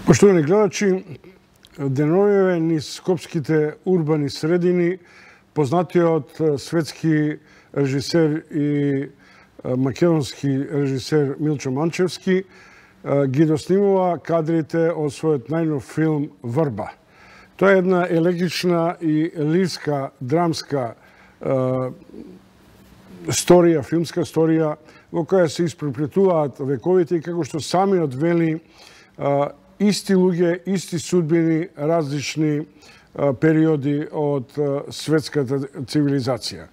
Poštovani gledачи, деновиве низ скопските урбани средини познатиот светски режисер и македонски режисер Милчо Манчевски ги доснимува кадрите од својот најнов филм Врба. Тоа е една елегична и лирска, драмска сторија, филмска сторија во која се испреплетуваат вековите и како што самиот вели, исти луѓе, исти судбини, различни периоди од светската цивилизација.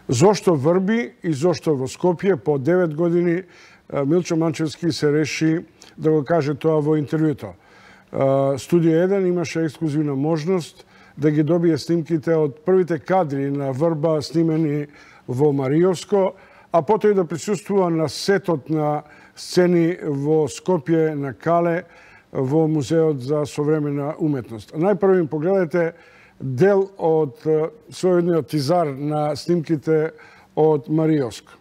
Зошто Врби и зошто во Скопје по 9 години Милчо Манчевски се реши да го каже тоа во интервјуто. Студио 1 имаше ексклузивна можност да ги добие снимките од првите кадри на Врба снимени во Мариовско, а потоа и да присуствува на сетот на сцени во Скопје на Кале, во Музеот за современа уметност. Најпрво им погледате дел од соедниот тизар на снимките од Мариовско.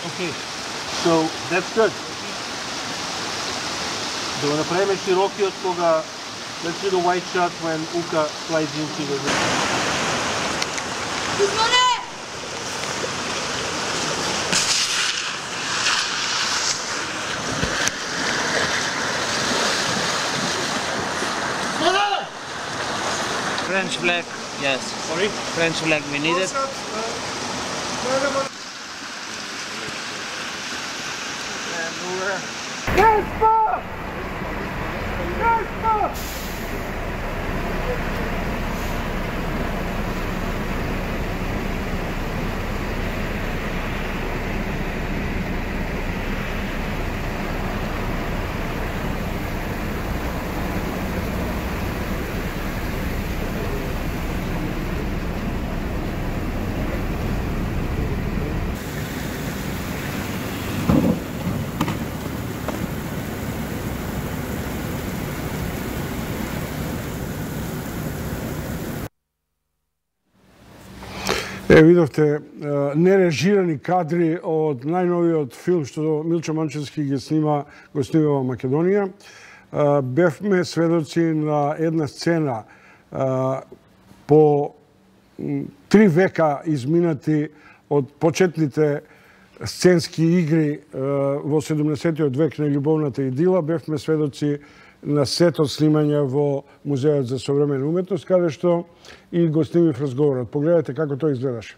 Okay, so that's good. Да го направиме широкиот кога let's do the white shot when Uka flies into the room. French flag, yes. Sorry? French flag, we need it. Видовте нережирани кадри од најновиот филм што Милчо Манчевски го снима во Македонија. Бевме сведоци на една сцена по 3 века изминати од почетните сценски игри во 17-тиот век на љубовната идила. Бевме сведоци на сетот снимање во Музеот за современа уметност, каде што и го снимив разговорот. Погледате како тоа изгледаше.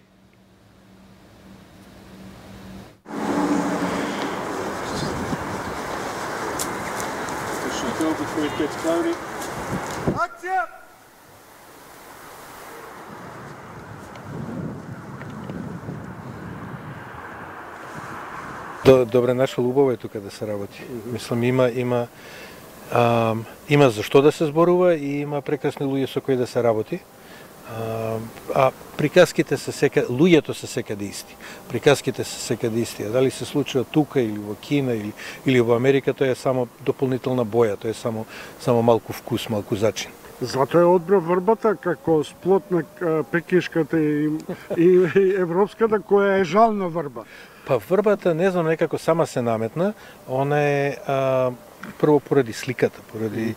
Акција! Добре, наша љубов е тука да се работи. Мислам, има за што да се зборува и има прекрасни луѓе со кои да се работи. А приказките се луѓето се секаде исти. Приказките се секаде исти. А дали се случува тука или во Кина или во Америка, тоа е само дополнителна боја, тоа е само малку вкус, малку зачин. Затоа е одбрав Врбата како сплот на пекишката и европската, која е жална Врба. Па Врбата, не знам, некако сама се наметна. Она е прво поради сликата, поради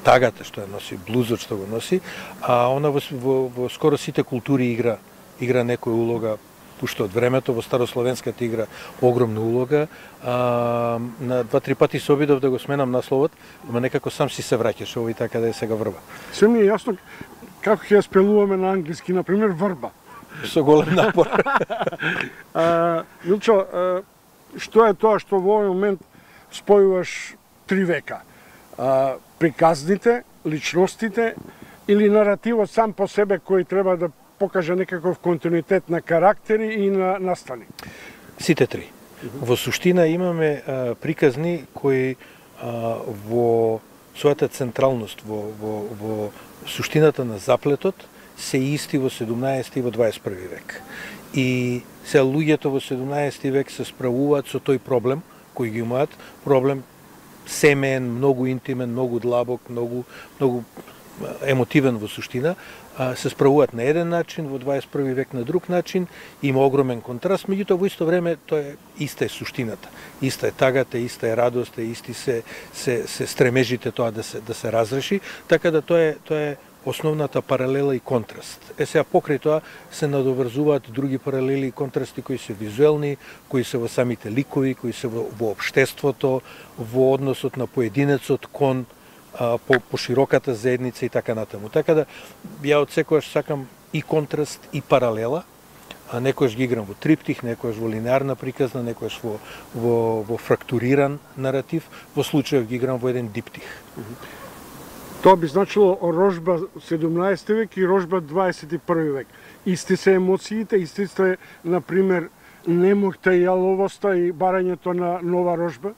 тагата што ја носи, блузот што го носи, а она во скоро сите култури игра некоја улога, уште од времето, во старословенската игра огромна улога. На 2-3 пати се обидов да го сменам насловот, ама некако сам си се враќаш, ово и така да е сега Врба. Се ми е јасно како ќе ја спелуваме на англиски, например Врба. Со голем напор. Милчо, што е тоа што во овој момент спојуваш 3 века? Приказните, личностите или наративот сам по себе кој треба да покаже некаков континуитет на карактери и на настани? Сите три. Во суштина имаме приказни кои во својата централност, во суштината на заплетот, се исти во 17 и во 21 век. И се луѓето во 17 век се справуваат со тој проблем кој ги имаат, проблем семеен, многу интимен, многу длабок, многу емотивен во суштина, се справуваат на еден начин, во 21 век на друг начин, има огромен контраст, меѓутоа во исто време тоа е иста е суштината, иста е тагата, иста е радоста, исти се стремежите тоа да се разреши, така да тоа е основната паралела и контраст. Сега покрај тоа се надоврзуваат други паралели и контрасти кои се визуелни, кои се во самите ликови, кои се во општеството, во односот на поединецот кон по широката заедница и така натаму. Така да ја одсекогаш сакам и контраст и паралела, а некојаш ги играм во триптих, некојаш во линеарна приказна, некојаш во фрактуриран наратив, во случајов ги играм во еден диптих. Тоа би значило рожба 17 век и рожба 21 век. Исти се емоциите, исти се, например, немокта и јаловоста и барањето на нова рожба?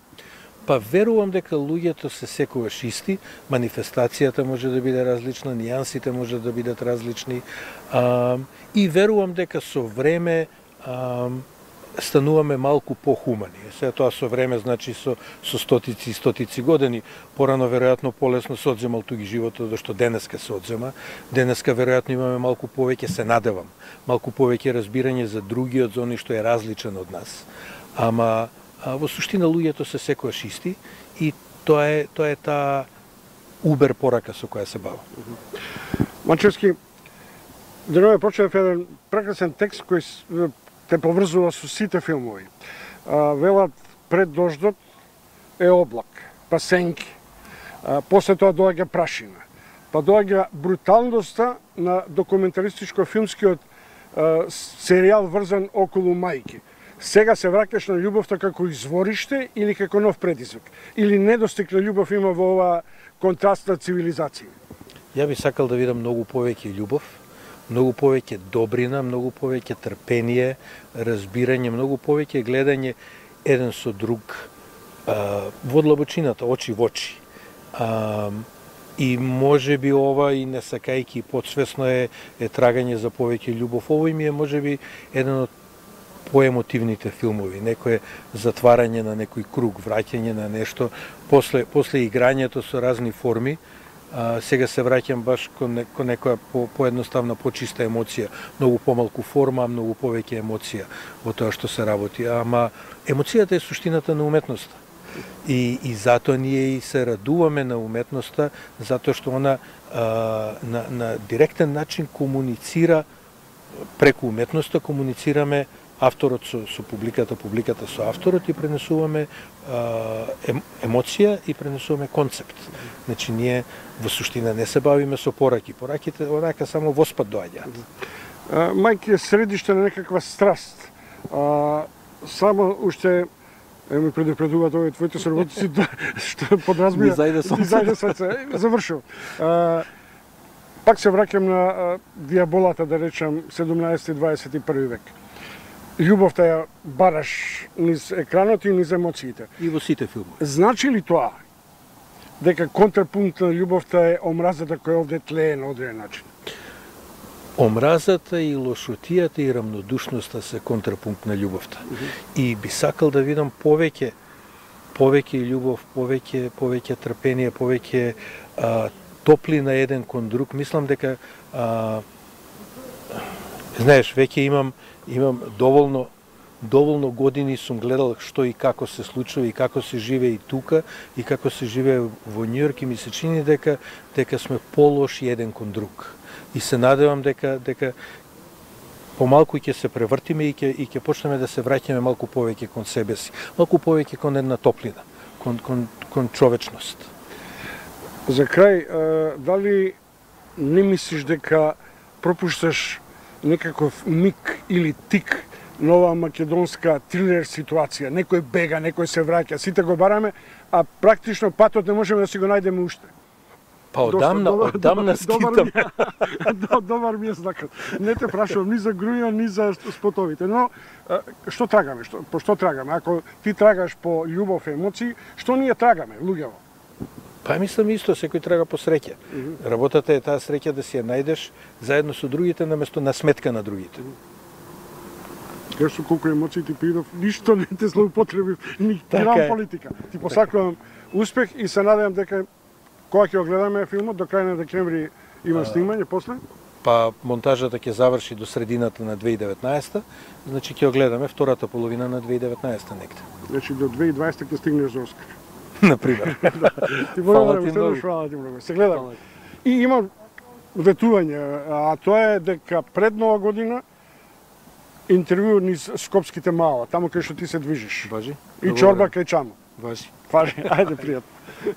Па верувам дека луѓето се секогаш исти, манифестацијата може да биде различна, нијансите може да бидат различни, и верувам дека со време стануваме малку похумани. Сега тоа со време значи со стотици и стотици години. Порано веројатно полесно се одземал туги животот, што денеска се одзема. Денеска веројатно имаме малку повеќе, се надевам, малку повеќе разбирање за другиот, за оној што е различен од нас. Ама во суштина луѓето се секогаш исти и тоа е таа убер порака со која се бава. Мачевски, денове прочитав еден прекрасен текст кој те поврзува со сите филмови. Велат пред дождот е облак, па сенки, после тоа доаѓа прашина, па доаѓа бруталноста на документаристичко-филмскиот серијал врзан околу мајки. Сега се враќаш на љубовта како извориште или како нов предизвик? Или недостиг на љубов има во оваа контрастна цивилизација? Ја би сакал да видам многу повеќе љубов, многу повеќе добрина, многу повеќе трпение, разбирање, многу повеќе гледање еден со друг во длабочината, очи во очи. И може би ова и не сакајки подсвесно е трагање за повеќе љубов. Овој ми е може би еден од поемотивните филмови, некое затварање на некој круг, враќање на нешто, после играњето со разни форми. Сега се враќам баш кон некоја поедноставна, почиста емоција, многу помалку форма, многу повеќе емоција во тоа што се работи. Ама емоцијата е суштината на уметноста. И затоа ние и се радуваме на уметноста, затоа што она на директен начин комуницира, преку уметноста комуницираме авторот со публиката, публиката со авторот и пренесуваме емоција и пренесуваме концепт. Значи ние во суштина не се бавиме со пораки. Пораките онака само воспат доаѓаат. Мајки е средиште на некаква страст. Само уште ми предупредуваат овие твоите соработници што подразбира. Ни зајде срце. Завршил. Пак се враќам на дијаболата, да речам, 17 и 21 век. Љубовта ја бараш низ екранот и низ емоциите. И во сите филмови. Значи ли тоа дека контрапункт на љубовта е омразата која овде тлее на одреден начин? Омразата и лошотијата и рамнодушноста се контрапункт на љубовта. И би сакал да видам повеќе љубов, повеќе трпение, повеќе топлина еден кон друг. Мислам дека знаеш, веќе имам доволно години сум гледал што и како се случува и како се живее и тука и како се живее во Њујорк и ми се чини дека сме полоши еден кон друг. И се надевам дека помалку ќе се превртиме и ќе почнеме да се враќаме малку повеќе кон себе си, малку повеќе кон една топлина, кон човечност. За крај, дали не мислиш дека пропушташ некаков миг или тик на оваа македонска трилер ситуација? Некој бега, некој се враќа, сите го бараме, а практично патот не можеме да си го најдеме уште. Па одамна скитам. Добар ми е знакот. Не те прашувам ни за груја, ни за спотовите, но што трагаме? По што трагаме? Ако ти трагаш по љубов и емоции, што ние трагаме, луѓево? Па мислам исто, секој трага по среќа. Работата е таа среќа да си ја најдеш заедно со другите наместо на сметка на другите. Кажу колку емоции ти придов, ништо не те злоупотребив, ни грам политика. Ти посакувам успех и се надевам дека кога ќе го гледаме филмот, до крај на декември има снимање после? Па монтажата ќе заврши до средината на 2019, значи ќе го гледаме втората половина на 2019 некде. Значи до 2020 ќе стигнеш за Оскар. Например. Ти благодарам, фала ти многу. Се гледам. И има ветување, а тоа е дека пред Нова година интервју низ Скопските мала, таму кај што ти се движиш. Важи. И чорба кај чамо. Важи. Важи, ајде пријатно.